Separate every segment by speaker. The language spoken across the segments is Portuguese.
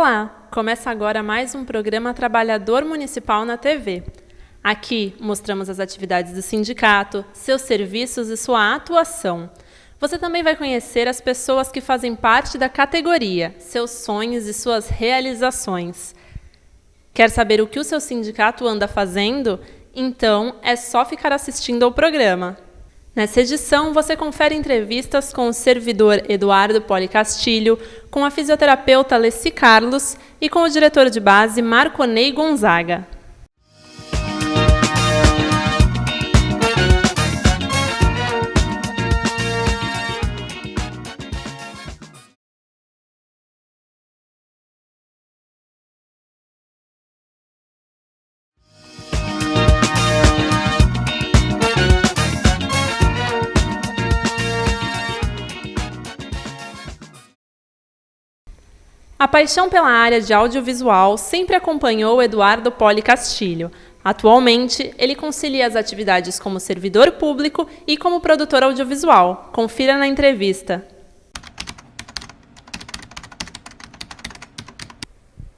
Speaker 1: Olá! Começa agora mais um programa Trabalhador Municipal na TV. Aqui mostramos as atividades do sindicato, seus serviços e sua atuação. Você também vai conhecer as pessoas que fazem parte da categoria, seus sonhos e suas realizações. Quer saber o que o seu sindicato anda fazendo? Então é só ficar assistindo ao programa. Nessa edição, você confere entrevistas com o servidor Eduardo Poli Castilho, com a fisioterapeuta Leci Carlos e com o diretor de base Marconei Gonzaga. A paixão pela área de audiovisual sempre acompanhou Eduardo Poli Castilho. Atualmente, ele concilia as atividades como servidor público e como produtor audiovisual. Confira na entrevista.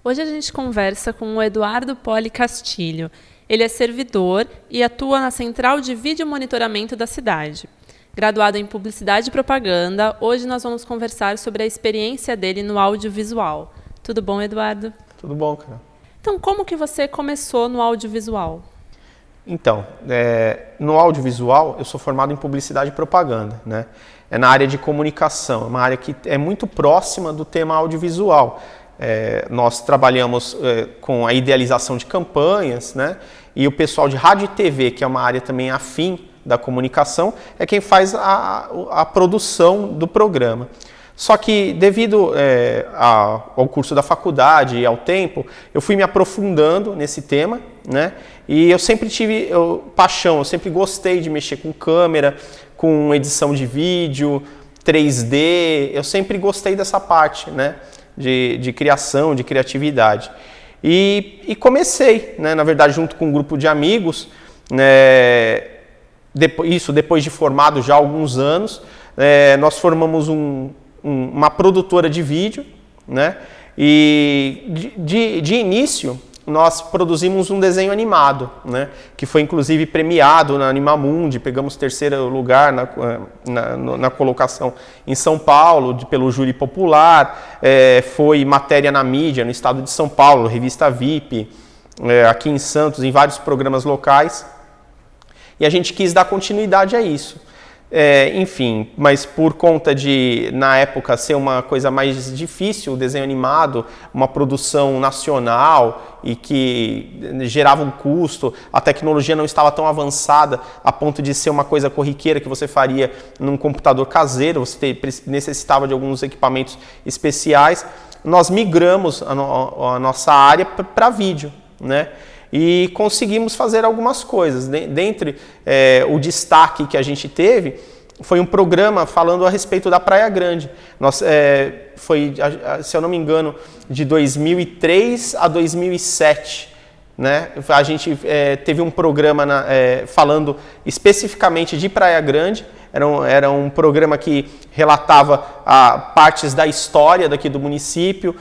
Speaker 1: Hoje a gente conversa com o Eduardo Poli Castilho. Ele é servidor e atua na Central de Vídeo Monitoramento da cidade. Graduado em Publicidade e Propaganda, hoje nós vamos conversar sobre a experiência dele no audiovisual. Tudo bom, Eduardo?
Speaker 2: Tudo bom, cara.
Speaker 1: Então, como que você começou no audiovisual?
Speaker 2: Então, no audiovisual, eu sou formado em Publicidade e Propaganda, né? É na área de comunicação, é uma área que é muito próxima do tema audiovisual. Nós trabalhamos com a idealização de campanhas, né? E o pessoal de rádio e TV, que é uma área também afim da comunicação, é quem faz a produção do programa. Só que devido ao curso da faculdade e ao tempo, eu fui me aprofundando nesse tema, né? E eu sempre tive paixão, eu sempre gostei de mexer com câmera, com edição de vídeo, 3D, eu sempre gostei dessa parte, né? De criação, de criatividade. E comecei, né? Na verdade, junto com um grupo de amigos, né? Depois de formado já há alguns anos, nós formamos uma produtora de vídeo, né? E de início nós produzimos um desenho animado, né? Que foi inclusive premiado na Animamundi, pegamos terceiro lugar na colocação em São Paulo pelo júri popular, foi matéria na mídia no estado de São Paulo, revista VIP, aqui em Santos, em vários programas locais. E a gente quis dar continuidade a isso. Enfim, mas por conta de, na época, ser uma coisa mais difícil, o desenho animado, uma produção nacional e que gerava um custo, a tecnologia não estava tão avançada a ponto de ser uma coisa corriqueira que você faria num computador caseiro, você necessitava de alguns equipamentos especiais, nós migramos a nossa área para vídeo, né? E conseguimos fazer algumas coisas. Dentre o destaque que a gente teve, foi um programa falando a respeito da Praia Grande. Foi, se eu não me engano, de 2003 a 2007. Né? A gente teve um programa falando especificamente de Praia Grande. Era um programa que relatava partes da história daqui do município,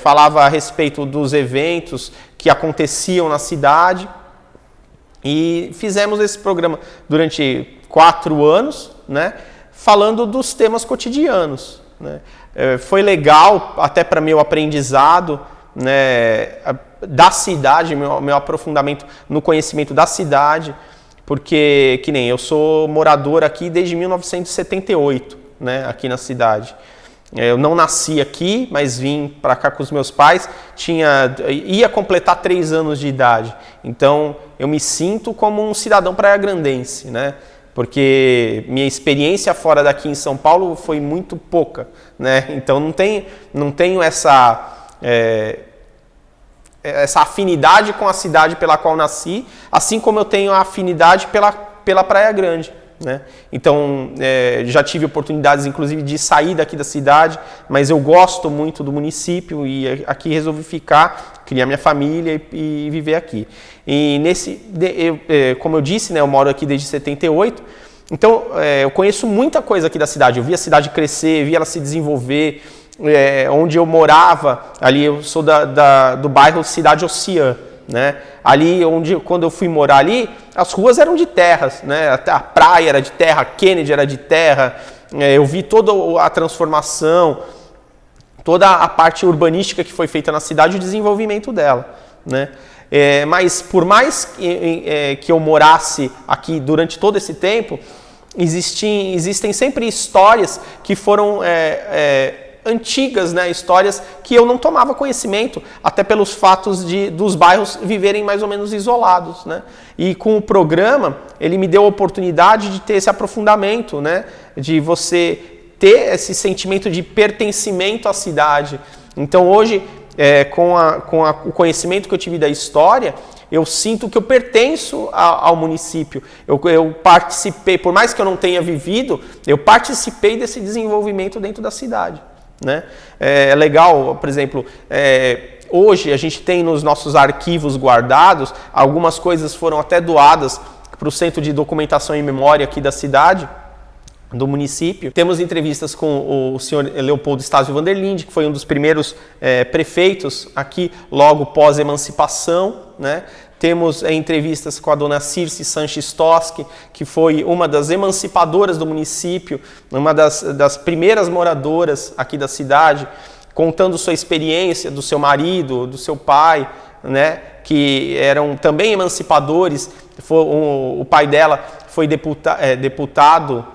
Speaker 2: falava a respeito dos eventos que aconteciam na cidade, e fizemos esse programa durante 4 anos, né, falando dos temas cotidianos, né. Foi legal até para meu aprendizado, né, da cidade, meu aprofundamento no conhecimento da cidade, porque, que nem eu sou morador aqui desde 1978, né, aqui na cidade. Eu não nasci aqui, mas vim para cá com os meus pais, ia completar 3 anos de idade. Então, eu me sinto como um cidadão praiagrandense, né? Porque minha experiência fora daqui em São Paulo foi muito pouca, né? Então, não tenho essa afinidade com a cidade pela qual nasci, assim como eu tenho a afinidade pela Praia Grande. Né? Então, já tive oportunidades, inclusive, de sair daqui da cidade, mas eu gosto muito do município e aqui resolvi ficar, criar minha família e viver aqui. E como eu disse, né, eu moro aqui desde 78, então eu conheço muita coisa aqui da cidade. Eu vi a cidade crescer, vi ela se desenvolver, onde eu morava, ali eu sou do bairro Cidade Oceã, né? Ali quando eu fui morar ali, as ruas eram de terras, né? A praia era de terra, Kennedy era de terra, eu vi toda a transformação, toda a parte urbanística que foi feita na cidade, o desenvolvimento dela, né? Mas por mais que eu morasse aqui durante todo esse tempo, existem sempre histórias que foram antigas, né? Histórias que eu não tomava conhecimento, até pelos fatos dos bairros viverem mais ou menos isolados, né? E com o programa, ele me deu a oportunidade de ter esse aprofundamento, né? De você ter esse sentimento de pertencimento à cidade. Então hoje, com o conhecimento que eu tive da história, eu sinto que eu pertenço ao município. Eu participei, por mais que eu não tenha vivido, eu participei desse desenvolvimento dentro da cidade, né? É legal, por exemplo, hoje a gente tem nos nossos arquivos guardados, algumas coisas foram até doadas para o Centro de Documentação e Memória aqui da cidade, do município. Temos entrevistas com o senhor Leopoldo Stásio Vanderlinde, que foi um dos primeiros prefeitos aqui logo pós-emancipação, né? Temos entrevistas com a dona Circe Sanches Toschi, que foi uma das emancipadoras do município, uma das primeiras moradoras aqui da cidade, contando sua experiência do seu marido, do seu pai, né? Que eram também emancipadores. O pai dela foi deputado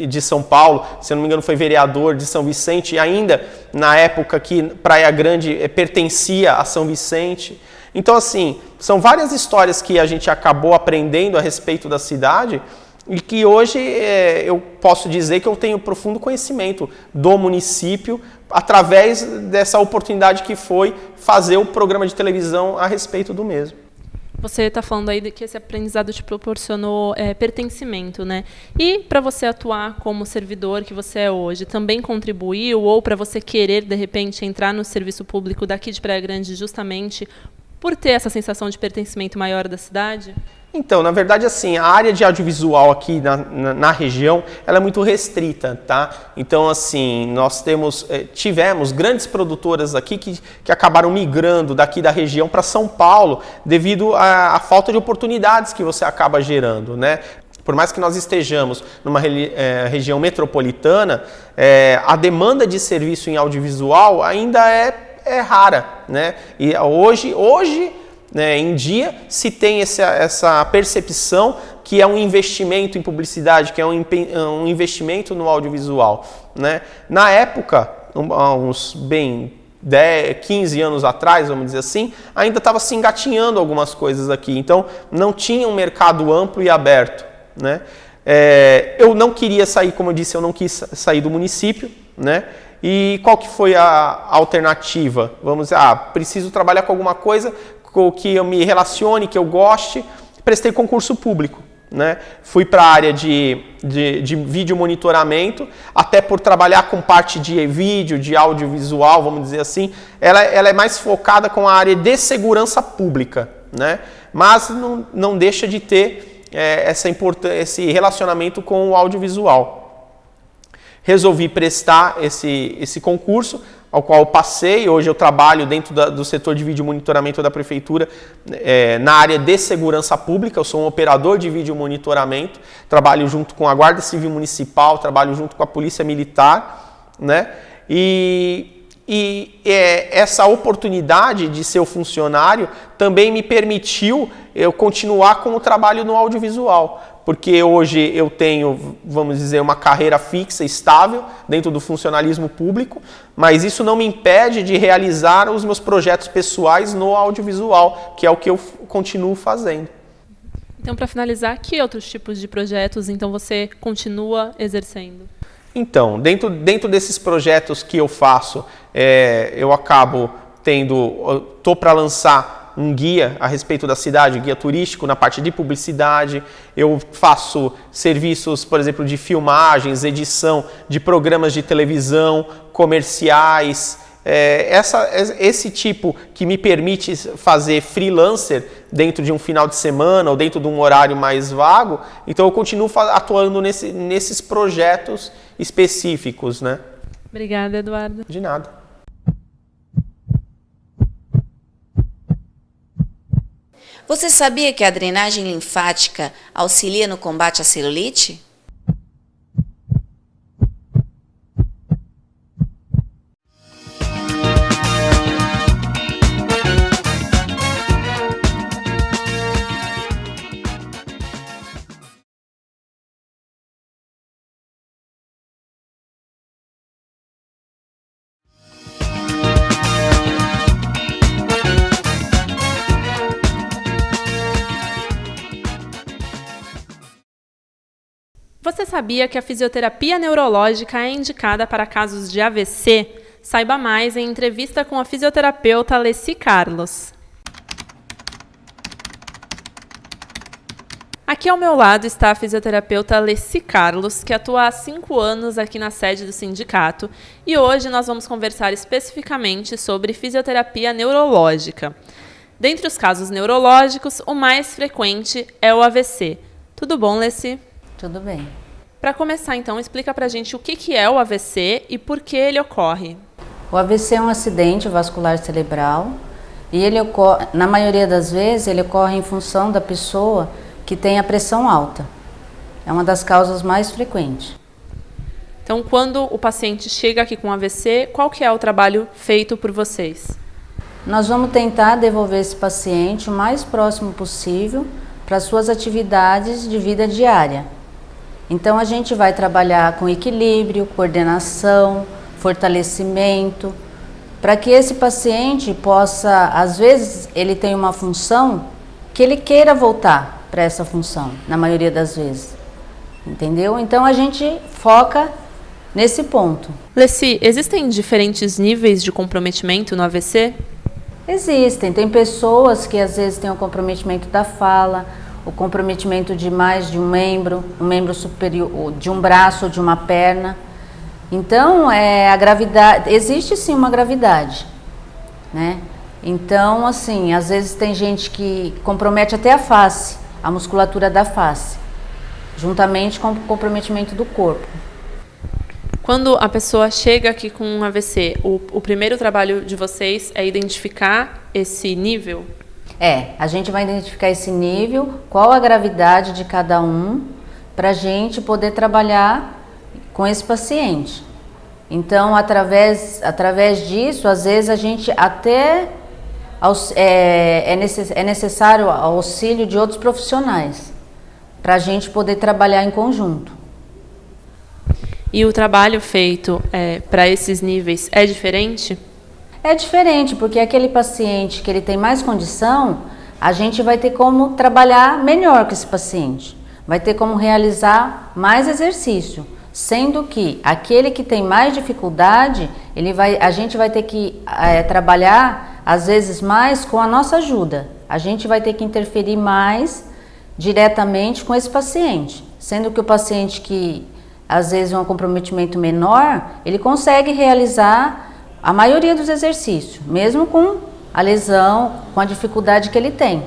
Speaker 2: de São Paulo, se eu não me engano foi vereador de São Vicente, e ainda na época que Praia Grande pertencia a São Vicente. Então assim, são várias histórias que a gente acabou aprendendo a respeito da cidade e que hoje eu posso dizer que eu tenho profundo conhecimento do município através dessa oportunidade que foi fazer o programa de televisão a respeito do mesmo.
Speaker 1: Você está falando aí de que esse aprendizado te proporcionou pertencimento, né? E para você atuar como servidor que você é hoje, também contribuiu, ou para você querer, de repente, entrar no serviço público daqui de Praia Grande justamente por ter essa sensação de pertencimento maior da cidade?
Speaker 2: Então, na verdade, assim, a área de audiovisual aqui na região, ela é muito restrita, tá? Então, assim, nós tivemos grandes produtoras aqui que acabaram migrando daqui da região para São Paulo devido à falta de oportunidades que você acaba gerando, né? Por mais que nós estejamos numa região metropolitana, a demanda de serviço em audiovisual ainda é rara, né? E hoje né, em dia se tem essa percepção que é um investimento em publicidade, que é um investimento no audiovisual, né? Na época, uns 15 anos atrás, vamos dizer assim, ainda estava se engatinhando algumas coisas aqui, então não tinha um mercado amplo e aberto, né? Eu não queria sair, como eu disse, eu não quis sair do município, né? E qual que foi a alternativa? Vamos dizer, preciso trabalhar com alguma coisa com que eu me relacione, que eu goste, prestei concurso público, né? Fui para a área de vídeo monitoramento, até por trabalhar com parte de vídeo, de audiovisual, vamos dizer assim, ela é mais focada com a área de segurança pública, né? Mas não deixa de ter esse relacionamento com o audiovisual. Resolvi prestar esse concurso, ao qual eu passei. Hoje eu trabalho dentro do setor de vídeo monitoramento da prefeitura, na área de segurança pública. Eu sou um operador de vídeo monitoramento, trabalho junto com a Guarda Civil Municipal, trabalho junto com a Polícia Militar, né? E essa oportunidade de ser o funcionário também me permitiu eu continuar com o trabalho no audiovisual. Porque hoje eu tenho, vamos dizer, uma carreira fixa, estável, dentro do funcionalismo público, mas isso não me impede de realizar os meus projetos pessoais no audiovisual, que é o que eu continuo fazendo.
Speaker 1: Então, para finalizar, que outros tipos de projetos então você continua exercendo?
Speaker 2: Então, dentro desses projetos que eu faço, eu acabo estou para lançar um guia a respeito da cidade, guia turístico na parte de publicidade. Eu faço serviços, por exemplo, de filmagens, edição de programas de televisão, comerciais, esse tipo que me permite fazer freelancer dentro de um final de semana ou dentro de um horário mais vago. Então eu continuo atuando nesses projetos específicos, né?
Speaker 1: Obrigada, Eduardo.
Speaker 2: De nada.
Speaker 3: Você sabia que a drenagem linfática auxilia no combate à celulite?
Speaker 1: Você sabia que a fisioterapia neurológica é indicada para casos de AVC? Saiba mais em entrevista com a fisioterapeuta Leci Carlos. Aqui ao meu lado está a fisioterapeuta Leci Carlos, que atua há 5 anos aqui na sede do sindicato, e hoje nós vamos conversar especificamente sobre fisioterapia neurológica. Dentre os casos neurológicos, o mais frequente é o AVC. Tudo bom, Leci?
Speaker 4: Tudo bem.
Speaker 1: Para começar, então, explica pra gente o que é o AVC e por que ele ocorre.
Speaker 4: O AVC é um acidente vascular cerebral e ele ocorre, na maioria das vezes, ele ocorre em função da pessoa que tem a pressão alta. É uma das causas mais frequentes.
Speaker 1: Então, quando o paciente chega aqui com AVC, qual que é o trabalho feito por vocês?
Speaker 4: Nós vamos tentar devolver esse paciente o mais próximo possível para suas atividades de vida diária. Então a gente vai trabalhar com equilíbrio, coordenação, fortalecimento, para que esse paciente possa, às vezes ele tem uma função que ele queira voltar para essa função, na maioria das vezes, entendeu? Então a gente foca nesse ponto.
Speaker 1: Leci, existem diferentes níveis de comprometimento no AVC?
Speaker 4: Existem, tem pessoas que às vezes têm o comprometimento da fala, o comprometimento de mais de um membro superior, de um braço ou de uma perna. Então, a gravidade, existe sim uma gravidade, né? Então, assim, às vezes tem gente que compromete até a face, a musculatura da face, juntamente com o comprometimento do corpo.
Speaker 1: Quando a pessoa chega aqui com um AVC, o primeiro trabalho de vocês é identificar esse nível?
Speaker 4: A gente vai identificar esse nível, qual a gravidade de cada um, para a gente poder trabalhar com esse paciente. Então, através disso, às vezes a gente até é necessário o auxílio de outros profissionais, para a gente poder trabalhar em conjunto.
Speaker 1: E o trabalho feito para esses níveis é diferente?
Speaker 4: É diferente, porque aquele paciente que ele tem mais condição, a gente vai ter como trabalhar melhor com esse paciente. Vai ter como realizar mais exercício, sendo que aquele que tem mais dificuldade, a gente vai ter que trabalhar, às vezes, mais com a nossa ajuda. A gente vai ter que interferir mais diretamente com esse paciente, sendo que o paciente que, às vezes, é um comprometimento menor, ele consegue realizar a maioria dos exercícios, mesmo com a lesão, com a dificuldade que ele tem.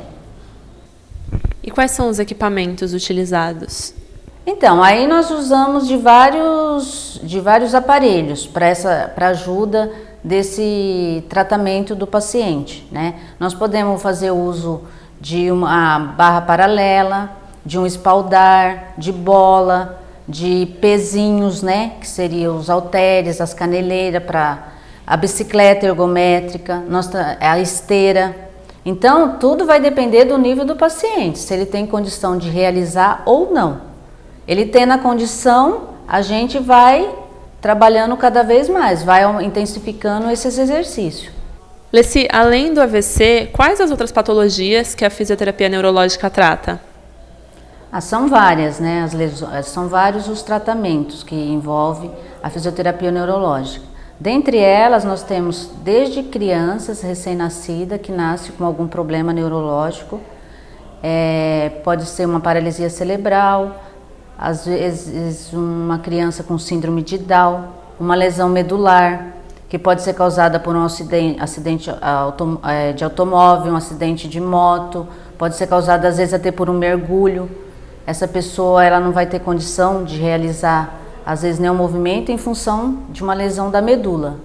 Speaker 1: E quais são os equipamentos utilizados?
Speaker 4: Então, aí nós usamos de vários aparelhos para ajuda desse tratamento do paciente, né? Nós podemos fazer uso de uma barra paralela, de um espaldar, de bola, de pezinhos, né? Que seriam os halteres, as caneleiras a bicicleta ergométrica, a esteira. Então, tudo vai depender do nível do paciente, se ele tem condição de realizar ou não. Ele tendo a condição, a gente vai trabalhando cada vez mais, vai intensificando esses exercícios.
Speaker 1: Leci, além do AVC, quais as outras patologias que a fisioterapia neurológica trata?
Speaker 4: São várias, né? São vários os tratamentos que envolvem a fisioterapia neurológica. Dentre elas, nós temos desde crianças recém-nascidas que nascem com algum problema neurológico, pode ser uma paralisia cerebral, às vezes uma criança com síndrome de Down, uma lesão medular, que pode ser causada por um acidente de automóvel, um acidente de moto, pode ser causada às vezes até por um mergulho. Essa pessoa ela não vai ter condição de realizar às vezes neomovimento em função de uma lesão da medula.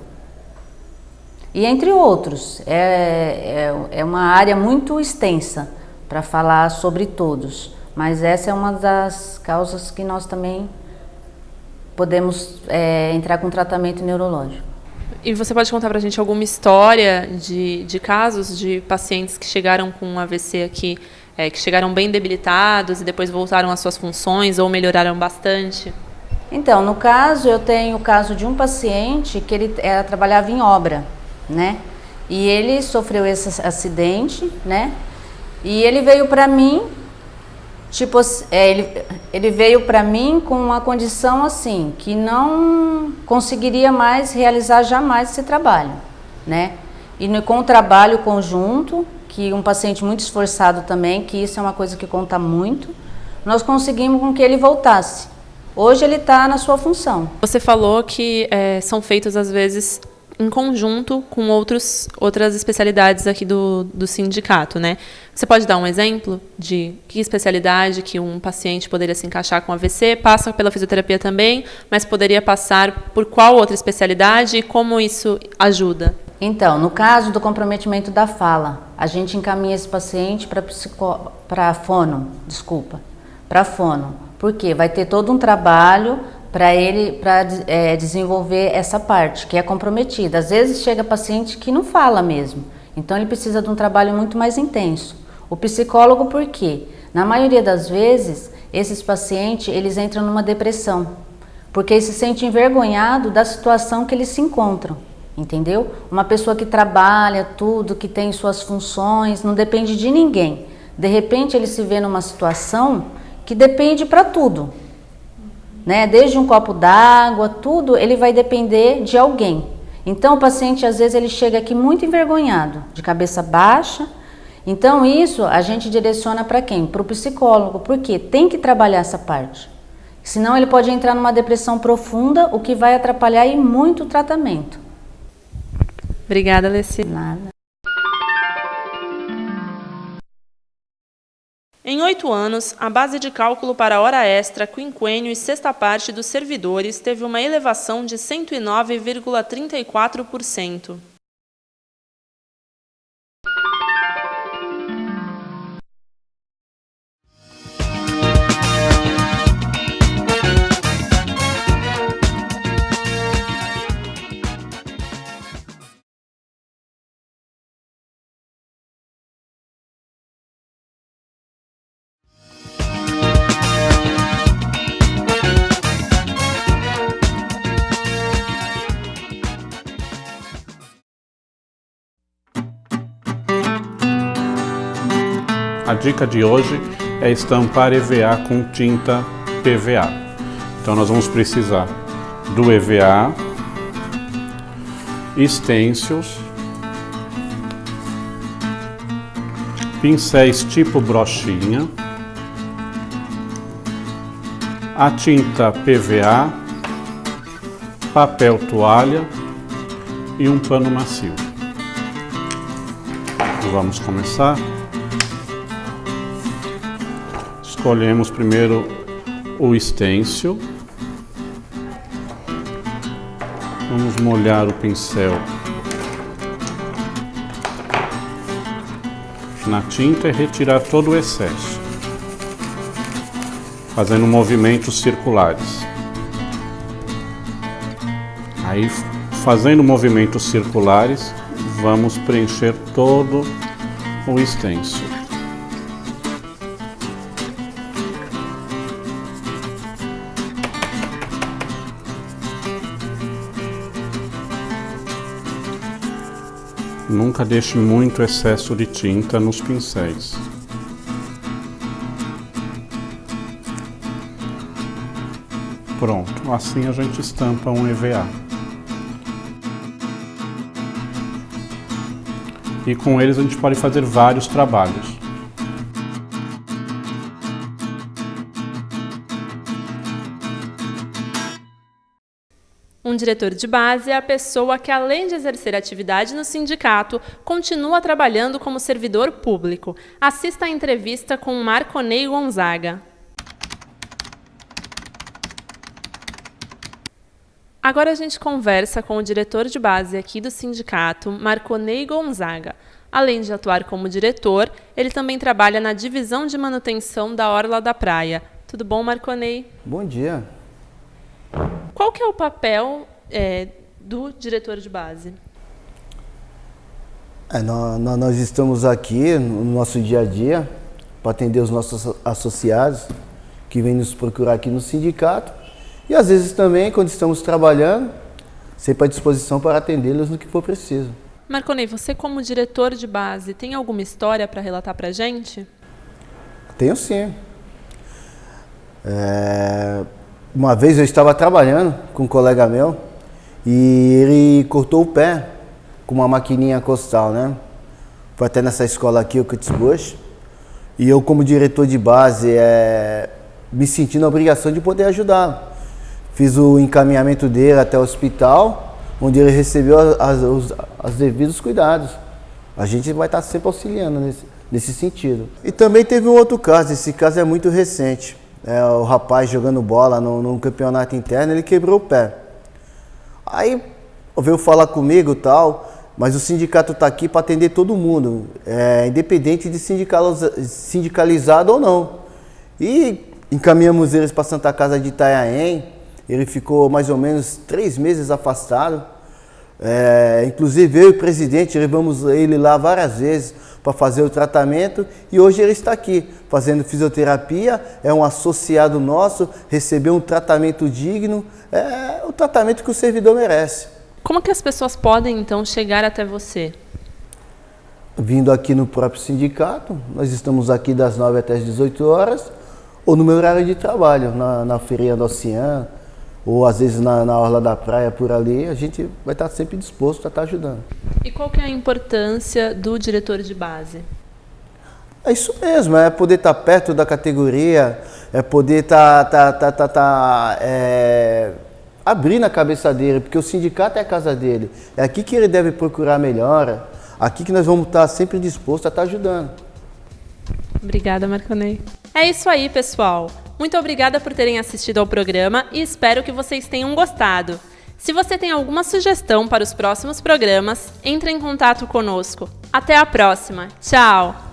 Speaker 4: E entre outros, é uma área muito extensa para falar sobre todos, mas essa é uma das causas que nós também podemos entrar com tratamento neurológico.
Speaker 1: E você pode contar para a gente alguma história de casos de pacientes que chegaram com AVC aqui, que chegaram bem debilitados e depois voltaram às suas funções ou melhoraram bastante?
Speaker 4: Então, no caso, eu tenho o caso de um paciente que ele trabalhava em obra, né? E ele sofreu esse acidente, né? E ele veio para mim, tipo, ele veio para mim com uma condição assim, que não conseguiria mais realizar jamais esse trabalho, né? E com o trabalho conjunto, que um paciente muito esforçado também, que isso é uma coisa que conta muito, nós conseguimos com que ele voltasse. Hoje ele está na sua função.
Speaker 1: Você falou que são feitos, às vezes, em conjunto com outras especialidades aqui do sindicato, né? Você pode dar um exemplo de que especialidade que um paciente poderia se encaixar com AVC, passa pela fisioterapia também, mas poderia passar por qual outra especialidade e como isso ajuda?
Speaker 4: Então, no caso do comprometimento da fala, a gente encaminha esse paciente para fono, porque vai ter todo um trabalho para ele desenvolver essa parte que é comprometida. Às vezes chega paciente que não fala mesmo, então ele precisa de um trabalho muito mais intenso. O psicólogo, por quê? Na maioria das vezes, esses pacientes eles entram numa depressão, porque eles se sentem envergonhados da situação que eles se encontram, entendeu? Uma pessoa que trabalha tudo, que tem suas funções, não depende de ninguém. De repente ele se vê numa situação que depende para tudo, né? Desde um copo d'água, tudo ele vai depender de alguém. Então o paciente às vezes ele chega aqui muito envergonhado, de cabeça baixa. Então isso a gente direciona para quem? Para o psicólogo, porque tem que trabalhar essa parte. Senão ele pode entrar numa depressão profunda, o que vai atrapalhar e muito o tratamento.
Speaker 1: Obrigada, Alessi.
Speaker 4: Nada.
Speaker 1: Em 8 anos, a base de cálculo para hora extra, quinquênio e sexta parte dos servidores teve uma elevação de 109,34%.
Speaker 5: A dica de hoje é estampar EVA com tinta PVA. Então nós vamos precisar do EVA, stencils, pincéis tipo brochinha, a tinta PVA, papel toalha e um pano macio. Vamos começar. Escolhemos primeiro o stencil. Vamos molhar o pincel na tinta e retirar todo o excesso, fazendo movimentos circulares. Aí, fazendo movimentos circulares, vamos preencher todo o stencil. Nunca deixe muito excesso de tinta nos pincéis. Pronto, assim a gente estampa um EVA. E com eles a gente pode fazer vários trabalhos.
Speaker 1: Um diretor de base é a pessoa que, além de exercer atividade no sindicato, continua trabalhando como servidor público. Assista a entrevista com Marconei Gonzaga. Agora a gente conversa com o diretor de base aqui do sindicato, Marconei Gonzaga. Além de atuar como diretor, ele também trabalha na divisão de manutenção da Orla da Praia. Tudo bom, Marconei?
Speaker 6: Bom dia.
Speaker 1: Qual que é o papel do diretor de base?
Speaker 6: Nós estamos aqui no nosso dia a dia para atender os nossos associados que vêm nos procurar aqui no sindicato e às vezes também, quando estamos trabalhando, sempre à disposição para atendê-los no que for preciso.
Speaker 1: Marconei, você como diretor de base, tem alguma história para relatar para a gente?
Speaker 6: Tenho sim. Uma vez eu estava trabalhando com um colega meu e ele cortou o pé com uma maquininha costal, né? Foi até nessa escola aqui, o Kitzbusch. E eu, como diretor de base, me senti na obrigação de poder ajudar. Fiz o encaminhamento dele até o hospital, onde ele recebeu os devidos cuidados. A gente vai estar sempre auxiliando nesse sentido. E também teve um outro caso, esse caso é muito recente. O rapaz jogando bola num campeonato interno, ele quebrou o pé. Aí veio falar comigo e tal, mas o sindicato está aqui para atender todo mundo, independente de sindicalizado ou não. E encaminhamos eles para a Santa Casa de Itanhaém, ele ficou mais ou menos 3 meses afastado. Inclusive eu e o presidente levamos ele lá várias vezes para fazer o tratamento e hoje ele está aqui fazendo fisioterapia, é um associado nosso, recebeu um tratamento digno, o tratamento que o servidor merece.
Speaker 1: Como que as pessoas podem, então, chegar até você?
Speaker 6: Vindo aqui no próprio sindicato, nós estamos aqui das 9 até as 18 horas, ou no meu horário de trabalho, na feirinha do Oceano, ou às vezes na Orla da Praia, por ali, a gente vai estar sempre disposto a estar ajudando.
Speaker 1: E qual que é a importância do diretor de base?
Speaker 6: É isso mesmo, é poder estar perto da categoria, é poder abrir na cabeça dele, porque o sindicato é a casa dele. É aqui que ele deve procurar melhora, aqui que nós vamos estar sempre dispostos a estar ajudando.
Speaker 1: Obrigada, Marconei. É isso aí, pessoal. Muito obrigada por terem assistido ao programa e espero que vocês tenham gostado. Se você tem alguma sugestão para os próximos programas, entre em contato conosco. Até a próxima. Tchau!